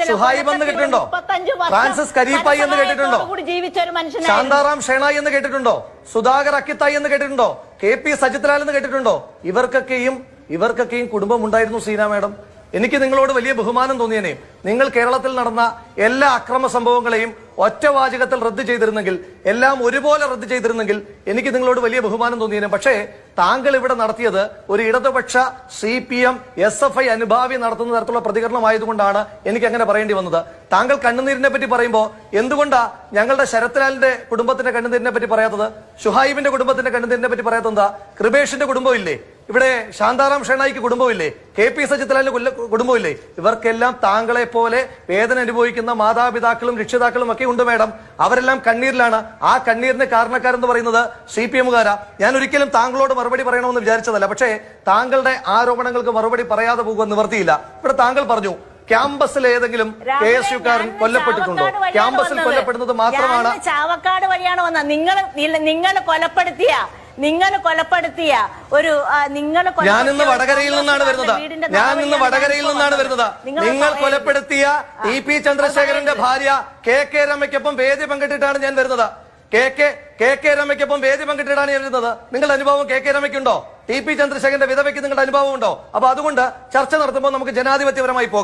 ഷുഹൈബ് എന്ന് കേട്ടിട്ടുണ്ടോ? ഫ്രാൻസിസ് കരീപ്പായി എന്ന് കേട്ടിട്ടുണ്ടോ? ശാന്താറാം ഷേണായി എന്ന് കേട്ടിട്ടുണ്ടോ? സുധാകർ അക്കിത്തായി എന്ന് കേട്ടിട്ടുണ്ടോ? KP സജിത്ലാൽ എന്ന് കേട്ടിട്ടുണ്ടോ? ഇവർക്കൊക്കെയും കുടുംബം ഉണ്ടായിരുന്നു സീന മാഡം. എനിക്ക് നിങ്ങളോട് വലിയ ബഹുമാനം തോന്നിയനെ. നിങ്ങൾ കേരളത്തിൽ നടന്ന എല്ലാ അക്രമ സംഭവങ്ങളെയും ഒറ്റവാചകത്തിൽ റദ്ദ് ചെയ്തിരുന്നെങ്കിൽ, എല്ലാം ഒരുപോലെ റദ്ദ് ചെയ്തിരുന്നെങ്കിൽ എനിക്ക് നിങ്ങളോട് വലിയ ബഹുമാനം തോന്നിയേനെ. പക്ഷേ താങ്കൾ ഇവിടെ നടത്തിയത് ഒരു ഇടതുപക്ഷ CPM SFI അനുഭാവി നടത്തുന്ന തരത്തിലുള്ള പ്രതികരണമായതുകൊണ്ടാണ് എനിക്ക് അങ്ങനെ പറയേണ്ടി വന്നത്. താങ്കൾ കണ്ണുനീരിനെ പറ്റി പറയുമ്പോൾ എന്തുകൊണ്ടാ ഞങ്ങളുടെ ശരത്ലാലിന്റെ കുടുംബത്തിന്റെ കണ്ണുനീരിനെ പറ്റി പറയാത്തത്? ഷുഹൈബിന്റെ കുടുംബത്തിന്റെ കണ്ണുനീരിനെ പറ്റി പറയാത്തത് എന്താ? കൃപേഷിന്റെ കുടുംബം ഇല്ലേ? ഇവിടെ ശാന്താറാം ഷേണായിക്ക് കുടുംബമില്ലേ? KP സജിത്ലാലിന് കുടുംബമില്ലേ? ഇവർക്കെല്ലാം താങ്കളെ പോലെ വേദന അനുഭവിക്കുന്ന മാതാപിതാക്കളും രക്ഷിതാക്കളും ഒക്കെ ഉണ്ട് മാഡം. അവരെല്ലാം കണ്ണീരിലാണ്. ആ കണ്ണീരിന് കാരണക്കാരെന്ന് പറയുന്നത് CPM-കാരാ. ഞാൻ ഒരിക്കലും താങ്കളോട് മറുപടി പറയണമെന്ന് വിചാരിച്ചതല്ല. പക്ഷേ താങ്കളുടെ ആരോപണങ്ങൾക്ക് മറുപടി പറയാതെ പോകുക നിവർത്തിയില്ല. ഇവിടെ താങ്കൾ പറഞ്ഞു ക്യാമ്പസിൽ ഏതെങ്കിലും KSU-കാരൻ കൊല്ലപ്പെട്ടിട്ടുണ്ടോ? ക്യാമ്പസിൽ കൊല്ലപ്പെടുന്നത് മാത്രമാണ്. ചാവക്കാട് വഴിയാണ് വന്നത്. നിങ്ങൾ കൊലപ്പെടുത്തിയ ഒരു ഞാനിന്ന് വടകരയിൽ നിന്നാണ് വരുന്നത്. നിങ്ങൾ കൊലപ്പെടുത്തിയ TP ചന്ദ്രശേഖരന്റെ ഭാര്യ KK രമയ്ക്കൊപ്പം വേദി പങ്കിട്ടിട്ടാണ് ഞാൻ വരുന്നത്. KK രമയ്ക്കൊപ്പം വേദി പങ്കിട്ടിട്ടാണ് ഞാൻ വരുന്നത്. നിങ്ങളുടെ അനുഭവം KK രമയ്ക്കുണ്ടോ? TP ചന്ദ്രശേഖരന്റെ വിധവയ്ക്ക് നിങ്ങളുടെ അനുഭവം ഉണ്ടോ? അപ്പൊ അതുകൊണ്ട് ചർച്ച നടത്തുമ്പോൾ നമുക്ക് ജനാധിപത്യപരമായി പോകാം.